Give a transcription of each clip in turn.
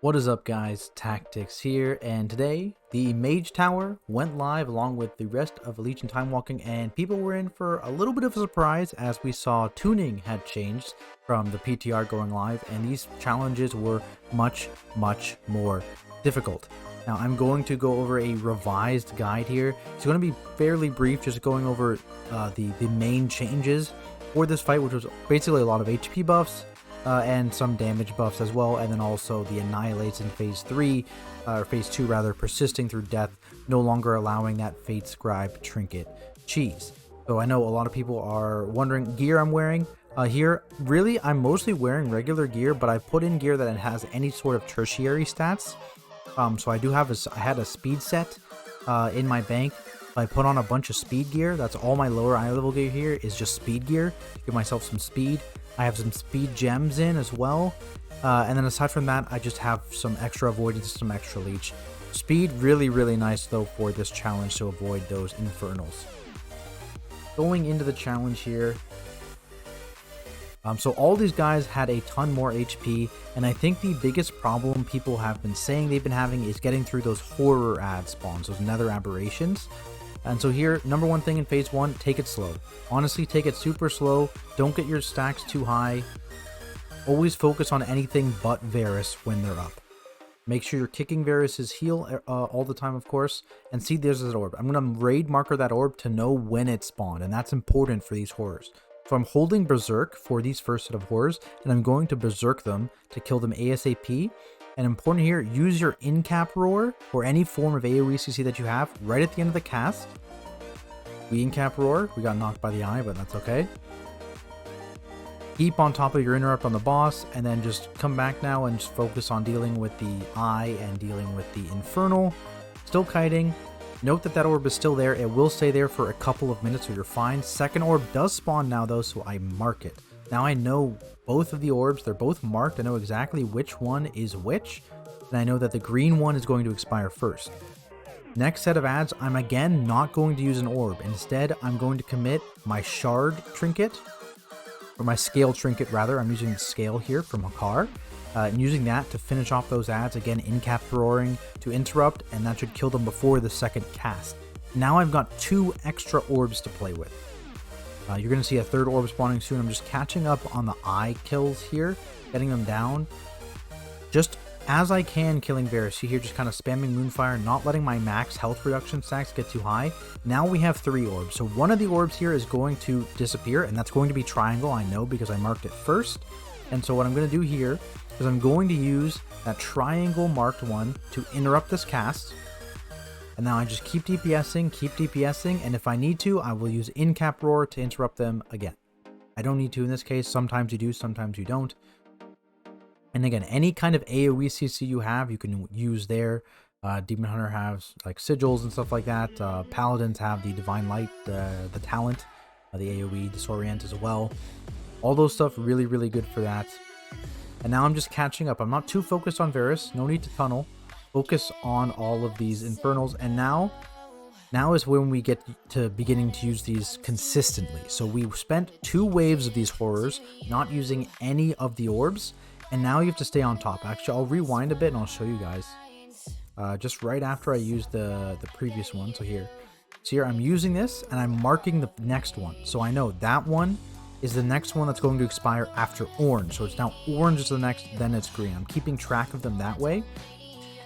What is up, guys? Tactics here, and today the Mage Tower went live along with the rest of Legion Time Walking, and people were in for a little bit of a surprise as we saw tuning had changed from the PTR going live, and these challenges were much more difficult. Now I'm going to go over a revised guide here. It's going to be fairly brief, just going over the main changes for this fight, which was basically a lot of HP buffs, and some damage buffs as well, and then also the annihilates in phase 3, or phase 2 rather, persisting through death, no longer allowing that Fate Scribe trinket cheese. So I know a lot of people are wondering gear I'm wearing here. Really, I'm mostly wearing regular gear, but I put in gear that has any sort of tertiary stats. So I do have I had a speed set in my bank. I put on a bunch of speed gear. That's all my lower eye level gear here is just speed gear. Give myself some speed. I have some speed gems in as well. And then aside from that, I just have some extra avoidance, some extra leech. Speed, really nice though for this challenge to avoid those infernals. Going into the challenge here. So all these guys had a ton more HP, and I think the biggest problem people have been saying they've been having is getting through those horror ad spawns, those nether aberrations. And so here, number one thing in phase 1, take it slow. Honestly, take it super slow. Don't get your stacks too high. Always focus on anything but Varus when they're up. Make sure you're kicking Varus's heal all the time, of course. And see, there's that orb. I'm going to raid marker that orb to know when it spawned, and that's important for these horrors. So I'm holding Berserk for these first set of horrors, and I'm going to Berserk them to kill them ASAP. And important here, use your in-cap roar or any form of AoE CC that you have right at the end of the cast. We in-cap roar. We got knocked by the eye, but that's okay. Keep on top of your interrupt on the boss, and then just come back now and just focus on dealing with the eye and dealing with the infernal. Still kiting. Note that that orb is still there. It will stay there for a couple of minutes, so you're fine. Second orb does spawn now, though, so I mark it. Now I know both of the orbs. They're both marked. I know exactly which one is which, and I know that the green one is going to expire first. Next set of ads, I'm again not going to use an orb. Instead, I'm going to commit my shard trinket, or my scale trinket rather. I'm using the scale here from Hakar. And using that to finish off those ads, again, in-cap roaring to interrupt, and that should kill them before the second cast. Now I've got 2 extra orbs to play with. You're going to see a third orb spawning soon. I'm just catching up on the eye kills here, getting them down. Just as I can, killing Varus. See here, just kind of spamming Moonfire, not letting my max health reduction stacks get too high. Now we have 3 orbs. So one of the orbs here is going to disappear, and that's going to be Triangle, I know, because I marked it first. And so what I'm going to do here is I'm going to use that triangle marked one to interrupt this cast. And now I just keep DPSing, and if I need to, I will use in-cap roar to interrupt them again. I don't need to in this case. Sometimes you do, sometimes you don't. And again, any kind of AoE CC you have, you can use there. Demon Hunter has like sigils and stuff like that. Paladins have the Divine Light, the talent, the AoE, Disorient as well. All those stuff really good for that. And now I'm just catching up. I'm not too focused on Varus. No need to tunnel. Focus on all of these infernals. And now is when we get to beginning to use these consistently. So we spent 2 waves of these horrors, not using any of the orbs. And now you have to stay on top. Actually, I'll rewind a bit and I'll show you guys. Just right after I used the previous one. So here. So here I'm using this and I'm marking the next one. So I know that one is the next one that's going to expire after orange. So it's now orange is the next, then it's green. I'm keeping track of them that way.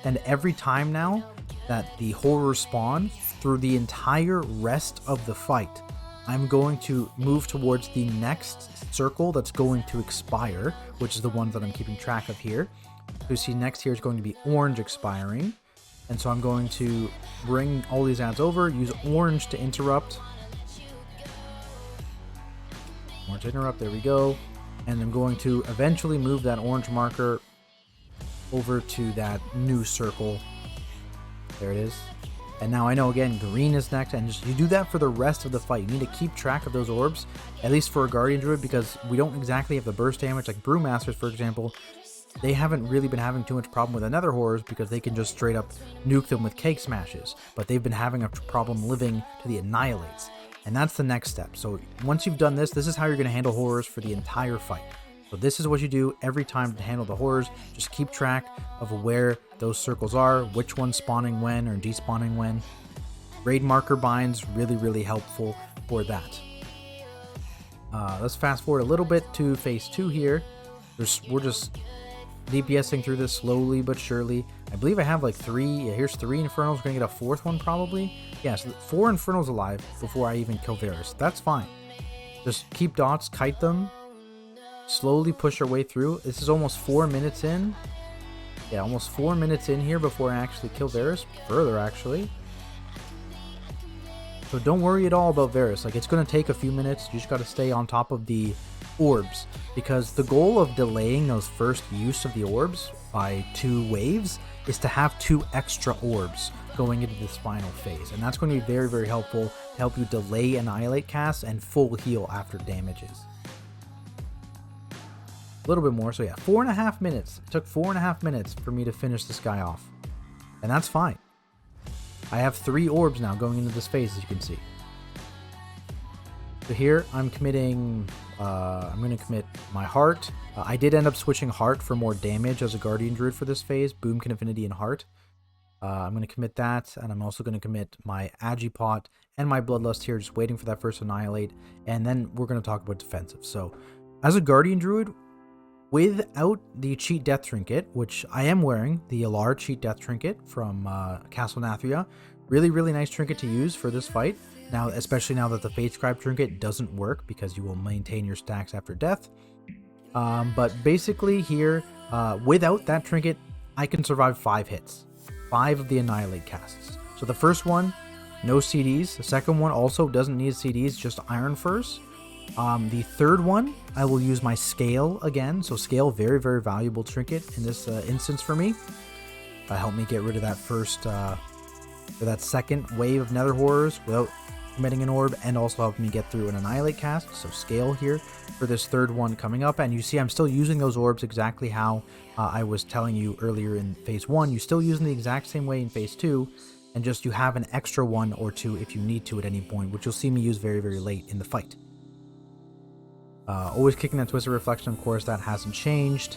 And every time now that the horrors spawn through the entire rest of the fight, I'm going to move towards the next circle that's going to expire, which is the one that I'm keeping track of here. So you see next here is going to be orange expiring. And so I'm going to bring all these ads over, use orange to interrupt. Orange interrupt, there we go. And I'm going to eventually move that orange marker over to that new circle. There it is. And now I know again green is next, and just you do that for the rest of the fight. You need to keep track of those orbs, at least for a Guardian Druid, because we don't exactly have the burst damage like Brewmasters, for example. They haven't really been having too much problem with Nether horrors because they can just straight up nuke them with cake smashes, but they've been having a problem living to the annihilates. And that's the next step. So once you've done this, this is how you're going to handle horrors for the entire fight. So this is what you do every time to handle the horrors. Just keep track of where those circles are, which one's spawning when or despawning when. Raid marker binds, really helpful for that. Let's fast forward a little bit to phase 2 here. We're just DPSing through this slowly but surely. I believe I have like 3. Yeah, here's 3 Infernals. We're gonna get a 4th one probably. Yeah, so 4 Infernals alive before I even kill Varus. That's fine. Just keep dots, kite them, slowly push our way through. This is almost 4 minutes in. Yeah, almost 4 minutes in here before I actually kill Varus. Further, actually. So don't worry at all about Varus. Like, it's going to take a few minutes. You just got to stay on top of the orbs. Because the goal of delaying those first use of the orbs by 2 waves is to have 2 extra orbs going into this final phase. And that's going to be very helpful to help you delay Annihilate casts and full heal after damages. A little bit more. So yeah, 4.5 minutes. It took 4.5 minutes for me to finish this guy off. And that's fine. I have 3 orbs now going into this phase, as you can see. So here, I'm committing... I'm going to commit my Heart. I did end up switching Heart for more damage as a Guardian Druid for this phase. Boomkin Affinity and Heart. I'm going to commit that, and I'm also going to commit my Agipot and my Bloodlust here, just waiting for that first Annihilate. And then we're going to talk about defensive. So, as a Guardian Druid, without the Cheat Death Trinket, which I am wearing, the Alar Cheat Death Trinket from Castle Nathria. Really nice trinket to use for this fight. Now, especially now that the Fate Scribe Trinket doesn't work because you will maintain your stacks after death. But basically here, without that trinket, I can survive 5 hits. 5 of the Annihilate casts. So the first one, no CDs. The second one also doesn't need CDs, just Iron Furs. The third one, I will use my Scale again. So Scale, very valuable trinket in this instance for me. Help me get rid of that first, or that second wave of Nether Horrors without committing an orb, and also help me get through an Annihilate cast. So Scale here for this third one coming up. And you see I'm still using those orbs exactly how I was telling you earlier in phase 1. You're still using the exact same way in phase 2. And just you have an extra 1 or 2 if you need to at any point, which you'll see me use very late in the fight. Always kicking that Twisted Reflection, of course, that hasn't changed.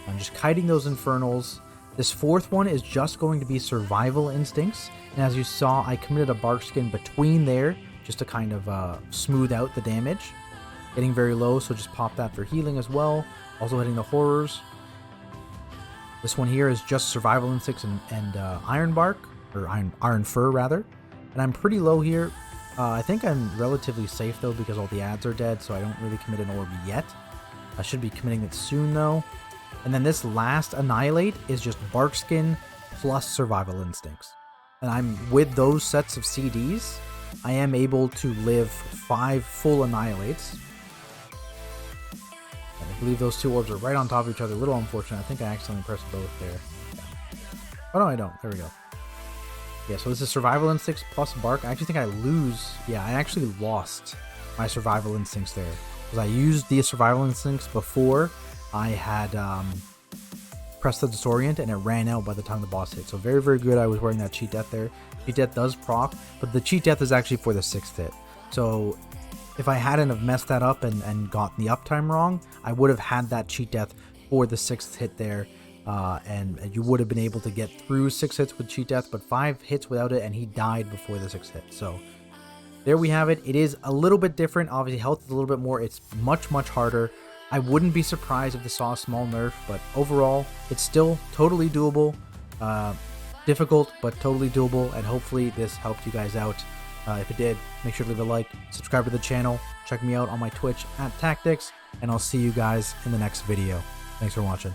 I'm just kiting those Infernals. This fourth one is just going to be Survival Instincts. And as you saw, I committed a Bark Skin between there just to kind of smooth out the damage. Getting very low, so just pop that for healing as well. Also hitting the Horrors. This one here is just Survival Instincts and Iron Bark, or Iron Fur rather. And I'm pretty low here. I think I'm relatively safe though because all the ads are dead, so I don't really commit an orb yet. I should be committing it soon though. And then this last Annihilate is just Bark Skin plus Survival Instincts. And I'm with those sets of CDs, I am able to live 5 full Annihilates. And I believe those 2 orbs are right on top of each other. A little unfortunate. I think I accidentally pressed both there. Yeah. Oh no, I don't. There we go. Yeah, so this is Survival Instincts plus Bark. I actually think I lose. Yeah, I actually lost my Survival Instincts there. Because I used the Survival Instincts before I had pressed the Disorient, and it ran out by the time the boss hit. So very good. I was wearing that Cheat Death there. Cheat Death does proc, but the Cheat Death is actually for the 6th hit. So if I hadn't have messed that up and gotten the uptime wrong, I would have had that Cheat Death for the 6th hit there. And you would have been able to get through 6 hits with Cheat Death, but 5 hits without it, and he died before the 6th hit. So there we have it. It is a little bit different. Obviously, health is a little bit more. It's much harder. I wouldn't be surprised if this saw a small nerf, but overall, it's still totally doable. Difficult, but totally doable, and hopefully this helped you guys out. If it did, make sure to leave a like, subscribe to the channel, check me out on my Twitch @Tactics, and I'll see you guys in the next video. Thanks for watching.